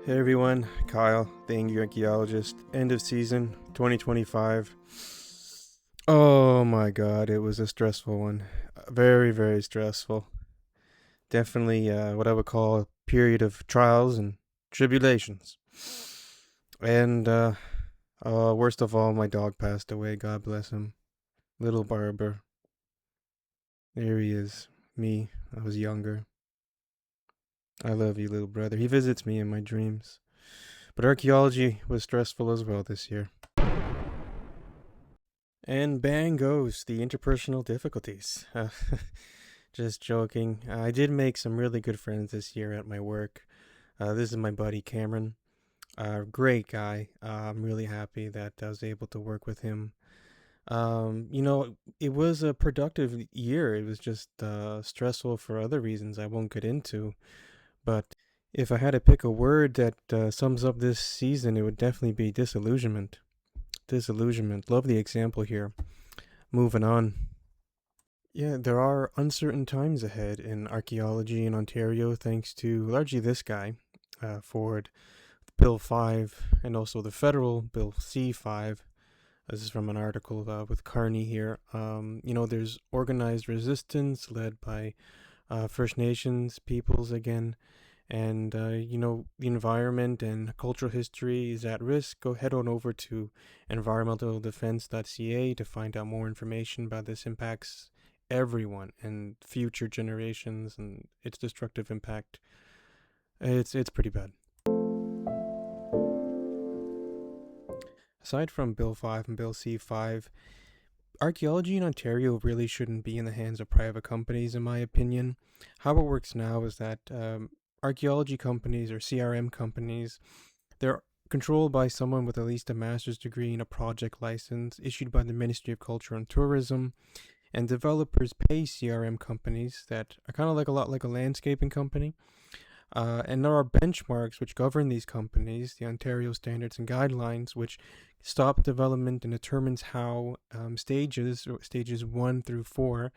Hey everyone, Kyle, the Angry Archaeologist. End of season 2025. Oh my god, it was a stressful one. Very, very stressful. Definitely what I would call a period of trials and tribulations. And worst of all, my dog passed away, God bless him. Little Barber. There he is. Me, I was younger. I love you, little brother. He visits me in my dreams. But archaeology was stressful as well this year. And bang goes the interpersonal difficulties. Just joking. I did make some really good friends this year at my work. This is my buddy Cameron. Great guy. I'm really happy that I was able to work with him. It was a productive year. It was just stressful for other reasons I won't get into. But if I had to pick a word that sums up this season, it would definitely be disillusionment. Disillusionment. Love the example here. Moving on. Yeah, there are uncertain times ahead in archaeology in Ontario thanks to largely this guy, Ford, Bill 5, and also the federal Bill C5. This is from an article with Carney here. There's organized resistance led by First Nations peoples again. And, the environment and cultural history is at risk. Go head on over to environmentaldefense.ca to find out more information about this impacts everyone and future generations and its destructive impact. It's pretty bad. Aside from Bill 5 and Bill C5, archaeology in Ontario really shouldn't be in the hands of private companies, in my opinion. How it works now is that archaeology companies or CRM companies, they're controlled by someone with at least a master's degree and a project license issued by the Ministry of Culture and Tourism. And developers pay CRM companies that are kind of like a lot like a landscaping company. And there are benchmarks which govern these companies, the Ontario Standards and Guidelines, which stop development and determines how stages 1 through 4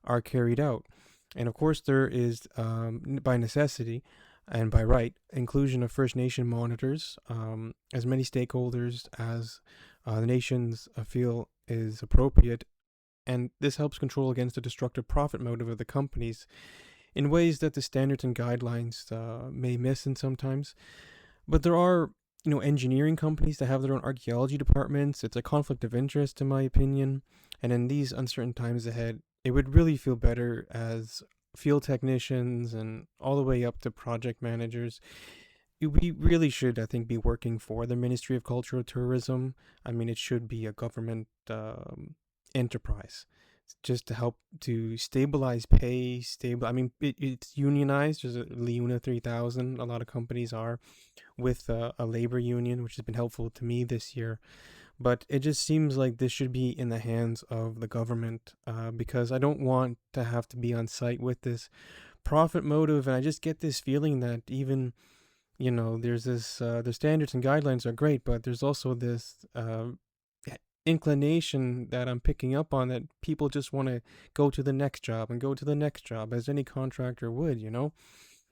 are carried out. And of course, there is, by necessity and by right, inclusion of First Nation monitors, as many stakeholders as the nations feel is appropriate. And this helps control against the destructive profit motive of the companies in ways that the standards and guidelines may miss in sometimes. But there are, engineering companies that have their own archaeology departments. It's a conflict of interest, in my opinion. And in these uncertain times ahead, it would really feel better as field technicians and all the way up to project managers. We really should, I think, be working for the Ministry of Culture and Tourism. I mean, it should be a government enterprise just to help to stabilize pay, it's unionized. There's a Leuna 3000. A lot of companies are with a labor union, which has been helpful to me this year. But it just seems like this should be in the hands of the government because I don't want to have to be on site with this profit motive. And I just get this feeling that even, there's this, the standards and guidelines are great, but there's also this inclination that I'm picking up on that people just want to go to the next job and go to the next job as any contractor would,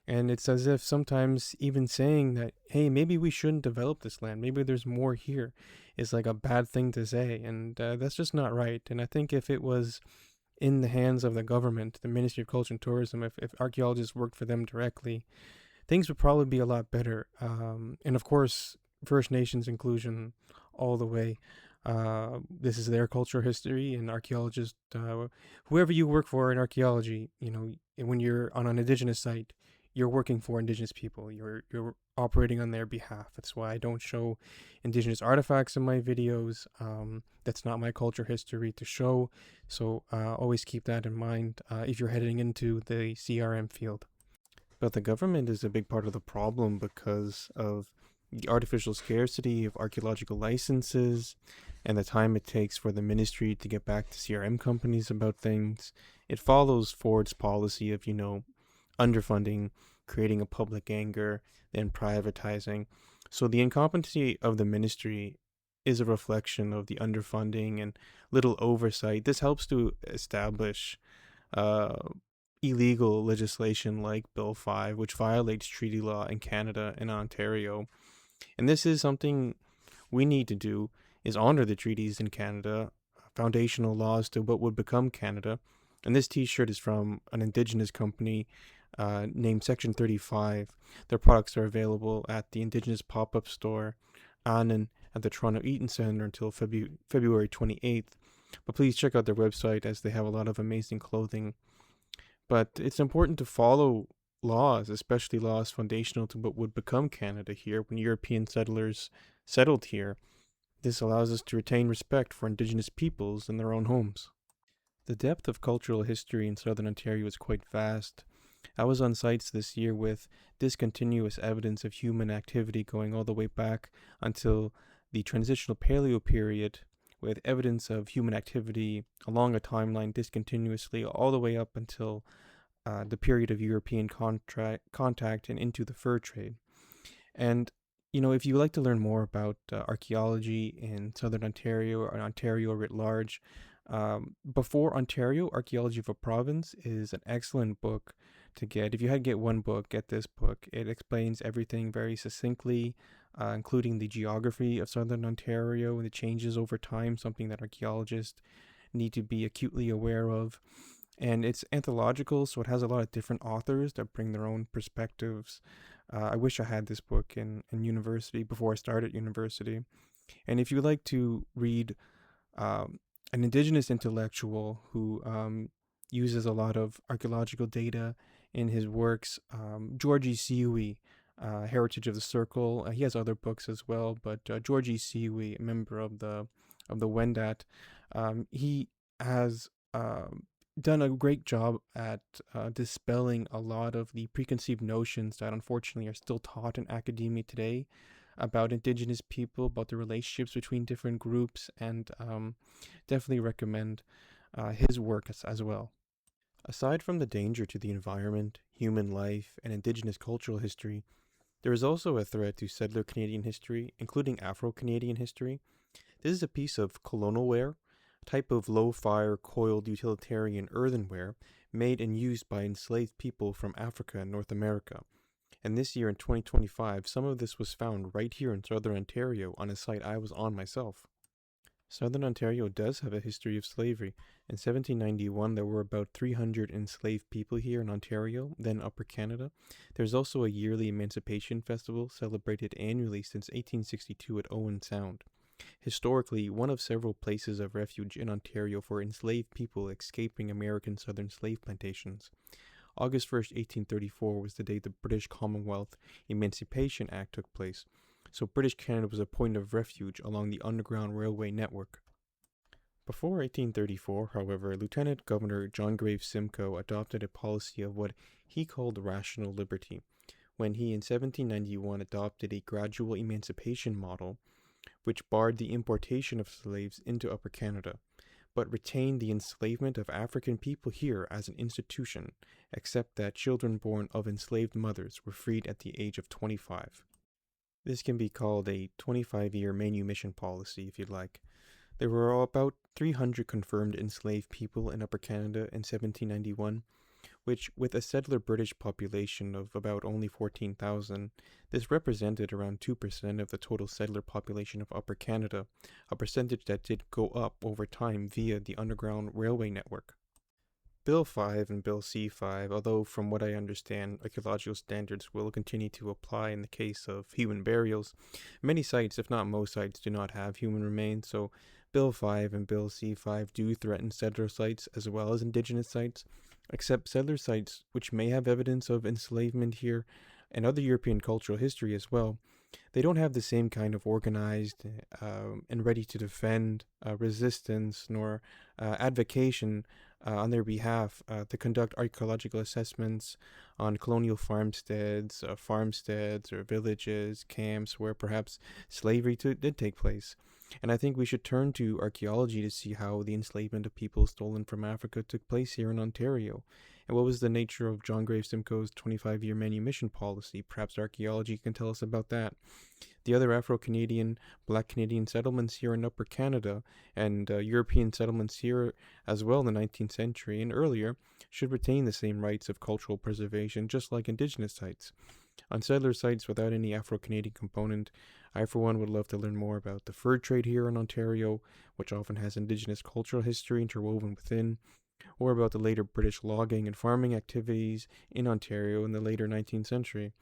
And it's as if sometimes even saying that, hey, maybe we shouldn't develop this land, maybe there's more here, is like a bad thing to say. And that's just not right. And I think if it was in the hands of the government, the Ministry of Culture and Tourism, if archaeologists worked for them directly, things would probably be a lot better. And of course, First Nations inclusion all the way. This is their cultural history, and archaeologists, whoever you work for in archaeology, when you're on an Indigenous site, you're working for Indigenous people. You're operating on their behalf. That's why I don't show Indigenous artifacts in my videos. That's not my culture history to show. So always keep that in mind if you're heading into the CRM field. But the government is a big part of the problem because of the artificial scarcity of archaeological licenses and the time it takes for the ministry to get back to CRM companies about things. It follows Ford's policy of, underfunding, creating a public anger, then privatizing. So the incompetency of the ministry is a reflection of the underfunding and little oversight. This helps to establish illegal legislation like Bill 5, which violates treaty law in Canada and Ontario. And this is something we need to do, is honor the treaties in Canada, foundational laws to what would become Canada. And this t-shirt is from an Indigenous company named Section 35. Their products are available at the Indigenous Pop-Up Store, Aaniin, at the Toronto Eaton Center until February 28th. But please check out their website as they have a lot of amazing clothing. But it's important to follow laws, especially laws foundational to what would become Canada here when European settlers settled here. This allows us to retain respect for Indigenous peoples in their own homes. The depth of cultural history in Southern Ontario is quite vast. I was on sites this year with discontinuous evidence of human activity going all the way back until the transitional Paleo period, with evidence of human activity along a timeline discontinuously all the way up until the period of European contact and into the fur trade. And if you like to learn more about archaeology in Southern Ontario or Ontario writ large, Before Ontario, Archaeology of a Province is an excellent book to get. If you had to get one book, get this book. It explains everything very succinctly, including the geography of Southern Ontario and the changes over time, something that archaeologists need to be acutely aware of. And it's anthological, so it has a lot of different authors that bring their own perspectives. I wish I had this book in university before I started university. And if you like to read an Indigenous intellectual who uses a lot of archaeological data in his works, Georgie Siwi, Heritage of the Circle. He has other books as well, but Georgie Siwi, a member of the Wendat, he has done a great job at dispelling a lot of the preconceived notions that unfortunately are still taught in academia today about Indigenous people, about the relationships between different groups, and definitely recommend his work as well. Aside from the danger to the environment, human life, and Indigenous cultural history, there is also a threat to settler Canadian history, including Afro-Canadian history. This is a piece of colonialware, a type of low-fire, coiled utilitarian earthenware made and used by enslaved people from Africa and North America. And this year in 2025, some of this was found right here in Southern Ontario on a site I was on myself. Southern Ontario does have a history of slavery. In 1791, there were about 300 enslaved people here in Ontario, then Upper Canada. There's also a yearly Emancipation Festival celebrated annually since 1862 at Owen Sound. Historically, one of several places of refuge in Ontario for enslaved people escaping American southern slave plantations. August 1st, 1834 was the day the British Commonwealth Emancipation Act took place, so British Canada was a point of refuge along the Underground Railway network. Before 1834, however, Lieutenant Governor John Graves Simcoe adopted a policy of what he called rational liberty, when he in 1791 adopted a gradual emancipation model which barred the importation of slaves into Upper Canada, but retained the enslavement of African people here as an institution, except that children born of enslaved mothers were freed at the age of 25. This can be called a 25-year manumission policy, if you'd like. There were about 300 confirmed enslaved people in Upper Canada in 1791, which, with a settler British population of about only 14,000, this represented around 2% of the total settler population of Upper Canada, a percentage that did go up over time via the Underground Railway network. Bill 5 and Bill C5, although from what I understand, archaeological standards will continue to apply in the case of human burials, many sites, if not most sites, do not have human remains, so Bill 5 and Bill C5 do threaten settler sites as well as Indigenous sites, except settler sites which may have evidence of enslavement here and other European cultural history as well. They don't have the same kind of organized and ready to defend resistance nor advocation on their behalf to conduct archaeological assessments on colonial farmsteads or villages, camps where perhaps slavery did take place. And I think we should turn to archaeology to see how the enslavement of people stolen from Africa took place here in Ontario. And what was the nature of John Graves Simcoe's 25-year manumission policy? Perhaps archaeology can tell us about that. The other Afro-Canadian, Black Canadian settlements here in Upper Canada and European settlements here as well in the 19th century and earlier should retain the same rights of cultural preservation just like Indigenous sites. On settler sites without any Afro-Canadian component, I for one would love to learn more about the fur trade here in Ontario, which often has Indigenous cultural history interwoven within, or about the later British logging and farming activities in Ontario in the later 19th century.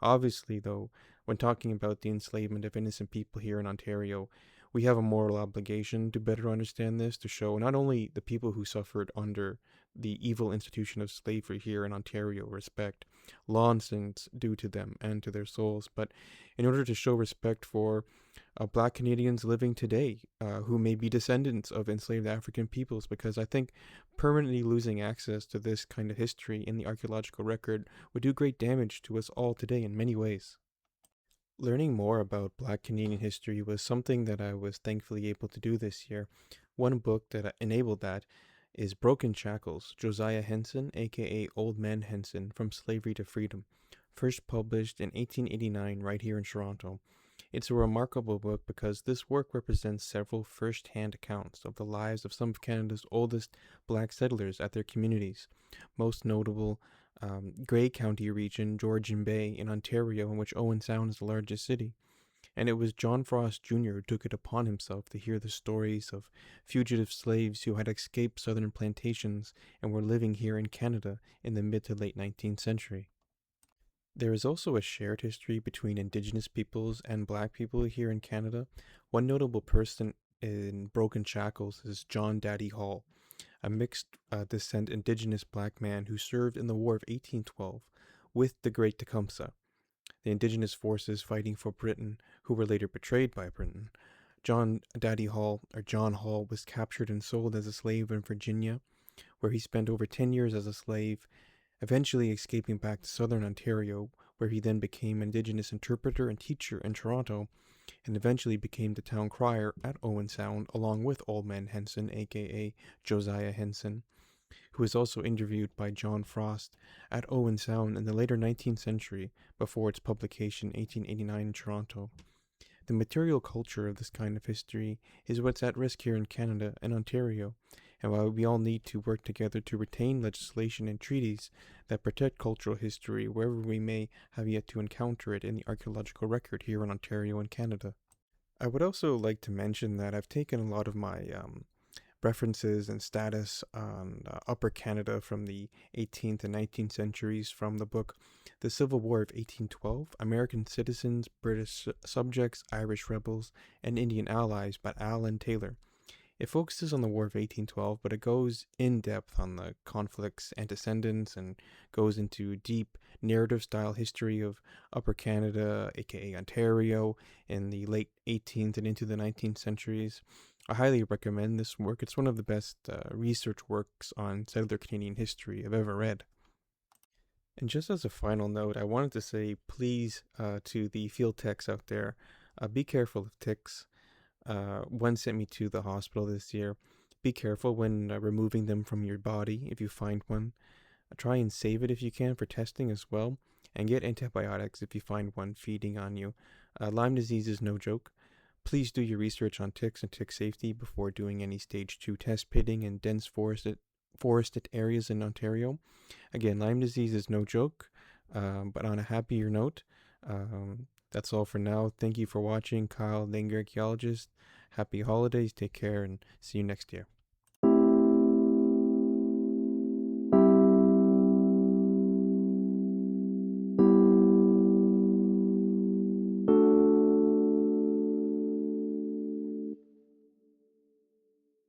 Obviously, though, when talking about the enslavement of innocent people here in Ontario, we have a moral obligation to better understand this, to show not only the people who suffered under the evil institution of slavery here in Ontario respect, law instincts due to them and to their souls, but in order to show respect for Black Canadians living today who may be descendants of enslaved African peoples, because I think permanently losing access to this kind of history in the archaeological record would do great damage to us all today in many ways. Learning more about Black Canadian history was something that I was thankfully able to do this year. One book that enabled that is Broken Shackles, Josiah Henson, aka Old Man Henson, From Slavery to Freedom, first published in 1889 right here in Toronto. It's a remarkable book because this work represents several first-hand accounts of the lives of some of Canada's oldest Black settlers at their communities, most notable Grey County region, Georgian Bay in Ontario, in which Owen Sound is the largest city. And it was John Frost Jr. who took it upon himself to hear the stories of fugitive slaves who had escaped southern plantations and were living here in Canada in the mid to late 19th century. There is also a shared history between Indigenous peoples and Black people here in Canada. One notable person in Broken Shackles is John Daddy Hall, a mixed descent Indigenous Black man who served in the War of 1812 with the Great Tecumseh, the Indigenous forces fighting for Britain, who were later betrayed by Britain. John Hall, was captured and sold as a slave in Virginia, where he spent over 10 years as a slave, eventually escaping back to southern Ontario, where he then became Indigenous interpreter and teacher in Toronto, and eventually became the town crier at Owen Sound, along with Old Man Henson, aka Josiah Henson, who was also interviewed by John Frost at Owen Sound in the later 19th century before its publication in 1889 in Toronto. The material culture of this kind of history is what's at risk here in Canada and Ontario, and while we all need to work together to retain legislation and treaties that protect cultural history wherever we may have yet to encounter it in the archaeological record here in Ontario and Canada. I would also like to mention that I've taken a lot of my references and status on Upper Canada from the 18th and 19th centuries from the book The Civil War of 1812, American Citizens, British Subjects, Irish Rebels, and Indian Allies by Alan Taylor. It focuses on the War of 1812, but it goes in depth on the conflict's antecedents and goes into deep narrative-style history of Upper Canada, aka Ontario, in the late 18th and into the 19th centuries. I highly recommend this work. It's one of the best research works on settler Canadian history I've ever read. And just as a final note, I wanted to say please to the field techs out there, be careful of ticks. One sent me to the hospital this year. Be careful when removing them from your body if you find one. Try and save it if you can for testing as well. And get antibiotics if you find one feeding on you. Lyme disease is no joke. Please do your research on ticks and tick safety before doing any stage 2 test pitting in dense forested areas in Ontario. Again, Lyme disease is no joke, but on a happier note, that's all for now. Thank you for watching. Kyle, the Archaeologist. Happy holidays. Take care and see you next year.